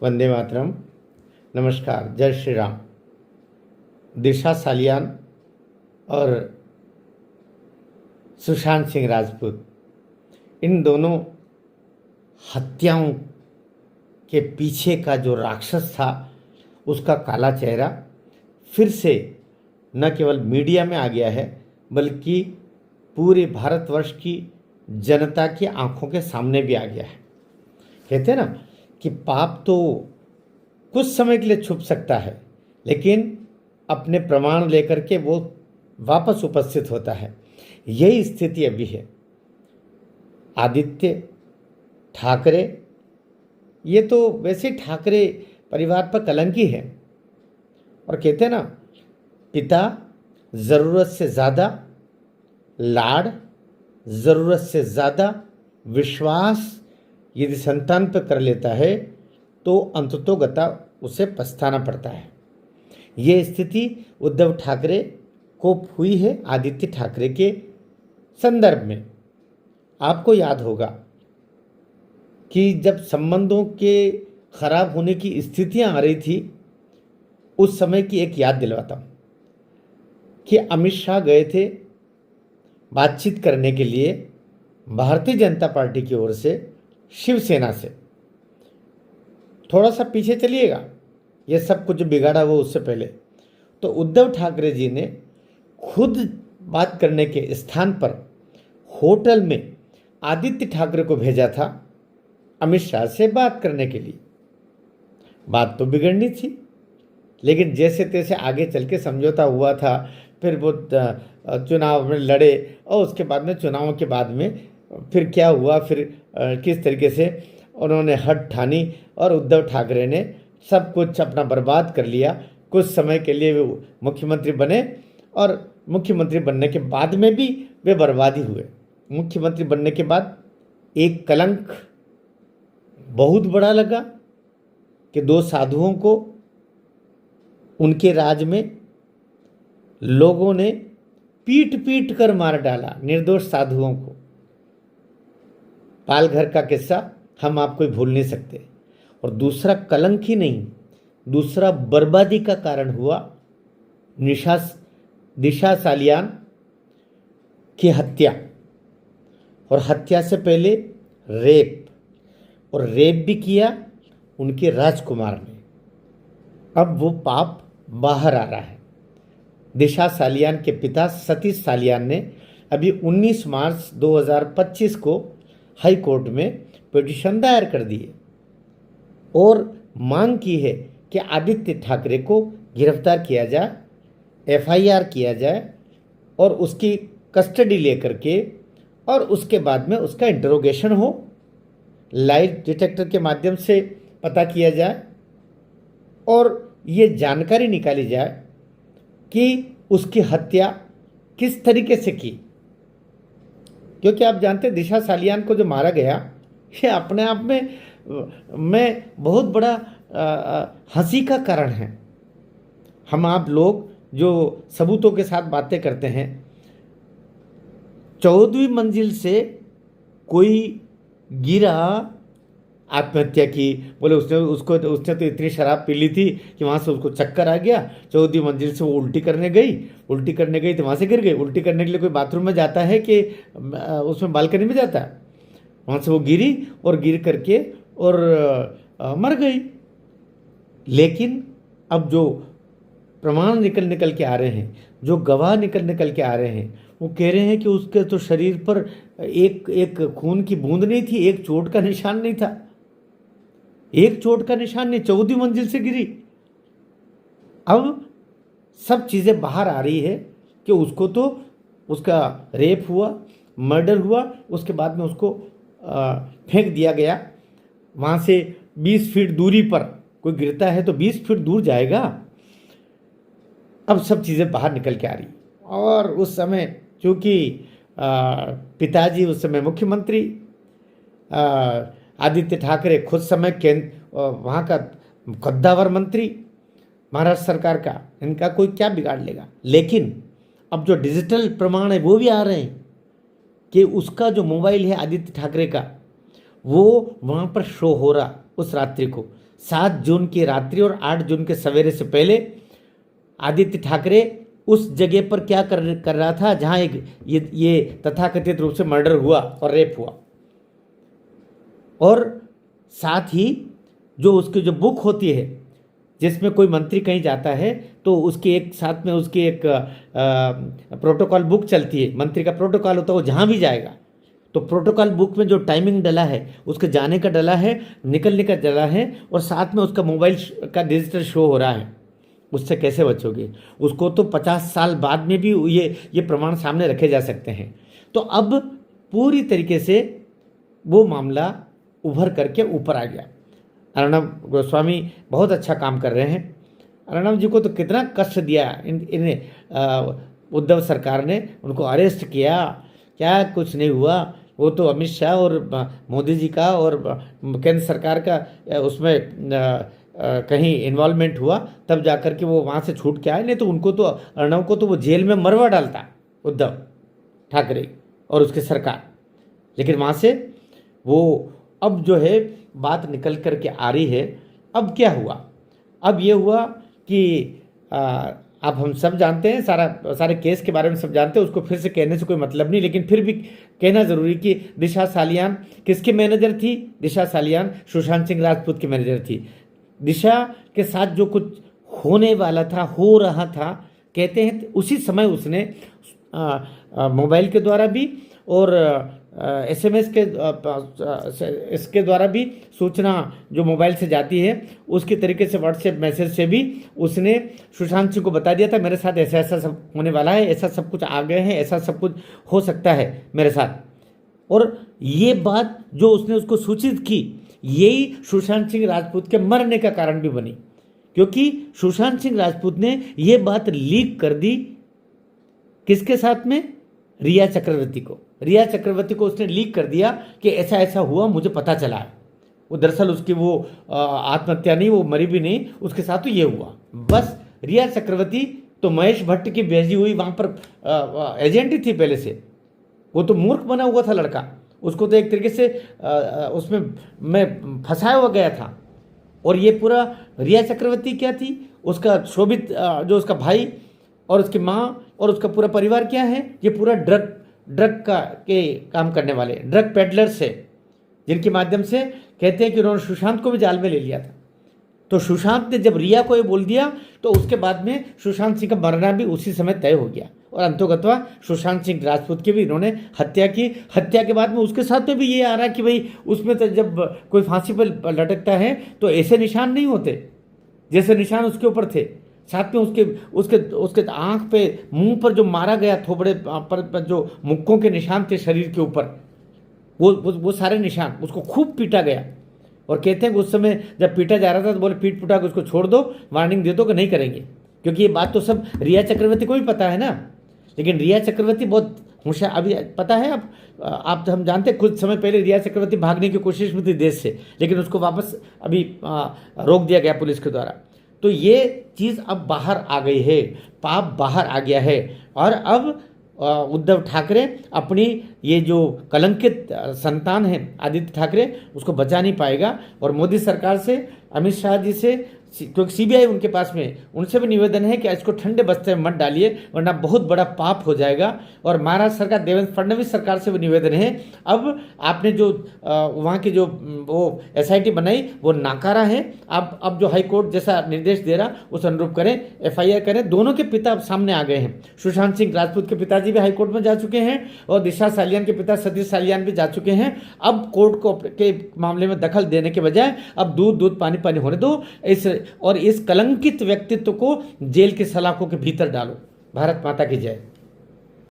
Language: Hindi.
वंदे मातरम। नमस्कार, जय श्री राम। दिशा सालियान और सुशांत सिंह राजपूत, इन दोनों हत्याओं के पीछे का जो राक्षस था, उसका काला चेहरा फिर से न केवल मीडिया में आ गया है, बल्कि पूरे भारतवर्ष की जनता की आंखों के सामने भी आ गया है। कहते हैं ना कि पाप तो कुछ समय के लिए छुप सकता है, लेकिन अपने प्रमाण लेकर के वो वापस उपस्थित होता है। यही स्थिति अभी है। आदित्य ठाकरे, ये तो वैसे ठाकरे परिवार पर कलंकी है। और कहते हैं ना, पिता ज़रूरत से ज़्यादा लाड़, ज़रूरत से ज़्यादा विश्वास यदि संतान पर कर लेता है तो अंततोगता उसे पछताना पड़ता है। ये स्थिति उद्धव ठाकरे को हुई है आदित्य ठाकरे के संदर्भ में। आपको याद होगा कि जब संबंधों के खराब होने की स्थितियां आ रही थी, उस समय की एक याद दिलवाता हूँ कि अमित शाह गए थे बातचीत करने के लिए भारतीय जनता पार्टी की ओर से शिवसेना से। थोड़ा सा पीछे चलिएगा, यह सब कुछ बिगाड़ा वो उससे पहले। तो उद्धव ठाकरे जी ने खुद बात करने के स्थान पर होटल में आदित्य ठाकरे को भेजा था अमित शाह से बात करने के लिए। बात तो बिगड़नी थी, लेकिन जैसे तैसे आगे चल के समझौता हुआ था। फिर वो चुनाव में लड़े और उसके बाद में चुनावों के बाद में फिर क्या हुआ, फिर किस तरीके से उन्होंने हट ठानी और उद्धव ठाकरे ने सब कुछ अपना बर्बाद कर लिया। कुछ समय के लिए वो मुख्यमंत्री बने और मुख्यमंत्री बनने के बाद में भी वे बर्बादी हुए। मुख्यमंत्री बनने के बाद एक कलंक बहुत बड़ा लगा कि दो साधुओं को उनके राज में लोगों ने पीट पीट कर मार डाला, निर्दोष साधुओं को। पालघर का किस्सा हम आपको भूल नहीं सकते। और दूसरा कलंक ही नहीं, दूसरा बर्बादी का कारण हुआ दिशा सालियान की हत्या। और हत्या से पहले रेप, और रेप भी किया उनके राजकुमार ने। अब वो पाप बाहर आ रहा है। दिशा सालियान के पिता सतीश सालियान ने अभी 19 मार्च 2025 को हाई कोर्ट में पिटीशन दायर कर दी है और मांग की है कि आदित्य ठाकरे को गिरफ्तार किया जाए, FIR किया जाए और उसकी कस्टडी लेकर के और उसके बाद में उसका इंटरोगेशन हो, लाइट डिटेक्टर के माध्यम से पता किया जाए और ये जानकारी निकाली जाए कि उसकी हत्या किस तरीके से की। क्योंकि आप जानते हैं दिशा सालियान को जो मारा गया, ये अपने आप में बहुत बड़ा हंसी का कारण है। हम आप लोग जो सबूतों के साथ बातें करते हैं, 14वीं मंजिल से कोई गिरा, आत्महत्या की, बोले उसने तो इतनी शराब पी ली थी कि वहाँ से उसको चक्कर आ गया। 14वीं मंजिल से वो उल्टी करने गई तो वहाँ से गिर गई। उल्टी करने के लिए कोई बाथरूम में जाता है कि उसमें बालकनी में जाता है? वहाँ से वो गिरी और गिर करके और मर गई। लेकिन अब जो प्रमाण निकल के आ रहे हैं, जो गवाह निकल के आ रहे हैं, वो कह रहे हैं कि उसके तो शरीर पर एक खून की बूंद नहीं थी, एक चोट का निशान नहीं था, एक चोट का निशान नहीं, 14वीं मंजिल से गिरी। अब सब चीज़ें बाहर आ रही है कि उसको तो उसका रेप हुआ, मर्डर हुआ, उसके बाद में उसको फेंक दिया गया। वहाँ से 20 फीट दूरी पर कोई गिरता है तो 20 फीट दूर जाएगा। अब सब चीज़ें बाहर निकल के आ रही। और उस समय चूँकि पिताजी उस समय मुख्यमंत्री, आदित्य ठाकरे खुद समय वहाँ का कद्दावर मंत्री महाराष्ट्र सरकार का, इनका कोई क्या बिगाड़ लेगा। लेकिन अब जो डिजिटल प्रमाण है वो भी आ रहे हैं कि उसका जो मोबाइल है आदित्य ठाकरे का, वो वहाँ पर शो हो रहा उस रात्रि को। 7 जून की रात्रि और 8 जून के सवेरे से पहले आदित्य ठाकरे उस जगह पर क्या कर रहा था जहां एक ये तथाकथित रूप से मर्डर हुआ और रेप हुआ। और साथ ही जो उसकी जो बुक होती है जिसमें कोई मंत्री कहीं जाता है तो उसके एक साथ में उसकी एक प्रोटोकॉल बुक चलती है, मंत्री का प्रोटोकॉल होता है, वो जहाँ भी जाएगा तो प्रोटोकॉल बुक में जो टाइमिंग डला है, उसके जाने का डला है, निकलने का डला है, और साथ में उसका मोबाइल का डिजिटल शो हो रहा है। उससे कैसे बचोगे? उसको तो 50 साल बाद में भी ये प्रमाण सामने रखे जा सकते हैं। तो अब पूरी तरीके से वो मामला उभर करके ऊपर आ गया। अर्णब गोस्वामी बहुत अच्छा काम कर रहे हैं। अर्णब जी को तो कितना कष्ट दिया इन्हें उद्धव सरकार ने, उनको अरेस्ट किया, क्या कुछ नहीं हुआ। वो तो अमित शाह और मोदी जी का और केंद्र सरकार का उसमें कहीं इन्वॉल्वमेंट हुआ, तब जाकर के वो वहाँ से छूट के आए। नहीं तो उनको तो अर्णब को तो वो जेल में मरवा डालता उद्धव ठाकरे और उसकी सरकार। लेकिन वहाँ से वो अब जो है बात निकल कर के आ रही है। अब क्या हुआ? अब ये हुआ कि अब हम सब जानते हैं, सारे केस के बारे में सब जानते हैं, उसको फिर से कहने से कोई मतलब नहीं, लेकिन फिर भी कहना ज़रूरी कि दिशा सालियान किसके मैनेजर थी? दिशा सालियान सुशांत सिंह राजपूत की मैनेजर थी। दिशा के साथ जो कुछ होने वाला था, हो रहा था, कहते हैं उसी समय उसने मोबाइल के द्वारा भी और SMS के इसके द्वारा भी सूचना जो मोबाइल से जाती है उसके तरीके से व्हाट्सएप मैसेज से भी उसने सुशांत सिंह को बता दिया था मेरे साथ ऐसा ऐसा सब होने वाला है, ऐसा सब कुछ आ गए हैं, ऐसा सब कुछ हो सकता है मेरे साथ। और ये बात जो उसने उसको सूचित की, यही सुशांत सिंह राजपूत के मरने का कारण भी बनी, क्योंकि सुशांत सिंह राजपूत ने ये बात लीक कर दी किसके साथ में? रिया चक्रवर्ती को। रिया चक्रवर्ती को उसने लीक कर दिया कि ऐसा ऐसा हुआ, मुझे पता चला है। वो दरअसल उसकी वो आत्महत्या नहीं, वो मरी भी नहीं, उसके साथ तो ये हुआ। बस रिया चक्रवर्ती तो महेश भट्ट की भेजी हुई वहाँ पर एजेंट ही थी पहले से। वो तो मूर्ख बना हुआ था लड़का, उसको तो एक तरीके से उसमें मैं फंसाया हुआ गया था। और ये पूरा रिया चक्रवर्ती क्या थी? उसका शोभित जो उसका भाई और उसकी माँ और उसका पूरा परिवार क्या है? ये पूरा ड्रग के काम करने वाले ड्रग पेडलर्स है, जिनके माध्यम से कहते हैं कि उन्होंने सुशांत को भी जाल में ले लिया था। तो सुशांत ने जब रिया को ये बोल दिया तो उसके बाद में सुशांत सिंह का मरना भी उसी समय तय हो गया। और अंतोगत्वा सुशांत सिंह राजपूत की भी इन्होंने हत्या की। हत्या के बाद में उसके साथ में भी ये आ रहा कि भाई उसमें तो जब कोई फांसी पर लटकता है तो ऐसे निशान नहीं होते जैसे निशान उसके ऊपर थे। साथ में उसके आँख पे, मुंह पर जो मारा गया, थोबड़े पर जो मुक्कों के निशान थे शरीर के ऊपर, वो सारे निशान, उसको खूब पीटा गया। और कहते हैं कि उस समय जब पीटा जा रहा था तो बोले पीट पुटा के उसको छोड़ दो, वार्निंग दे दो कि नहीं करेंगे, क्योंकि ये बात तो सब रिया चक्रवर्ती को भी पता है ना। लेकिन रिया चक्रवर्ती बहुत होशियार, अभी पता है आप तो हम जानते हैं, कुछ समय पहले रिया चक्रवर्ती भागने की कोशिश में थी देश से, लेकिन उसको वापस अभी रोक दिया गया पुलिस के द्वारा। तो ये चीज़ अब बाहर आ गई है, पाप बाहर आ गया है। और अब उद्धव ठाकरे अपनी ये जो कलंकित संतान है आदित्य ठाकरे, उसको बचा नहीं पाएगा। और मोदी सरकार से, अमित शाह जी से, क्योंकि CBI उनके पास में, उनसे भी निवेदन है कि इसको ठंडे बस्ते में मत डालिए वरना बहुत बड़ा पाप हो जाएगा। और महाराष्ट्र सरकार, देवेंद्र फडणवीस सरकार से भी निवेदन है, अब आपने जो वहाँ की जो वो SIT बनाई वो नाकारा है। अब जो हाई कोर्ट जैसा निर्देश दे रहा उस अनुरूप करें, FIR करें। दोनों के पिता सामने आ गए हैं। सुशांत सिंह राजपूत के पिताजी भी हाई कोर्ट में जा चुके हैं और दिशा सालियान के पिता सतीश सालियान भी जा चुके हैं। अब कोर्ट को के मामले में दखल देने के बजाय अब दूध पानी पानी होने दो और इस कलंकित व्यक्तित्व को जेल के सलाखों के भीतर डालो। भारत माता की जय।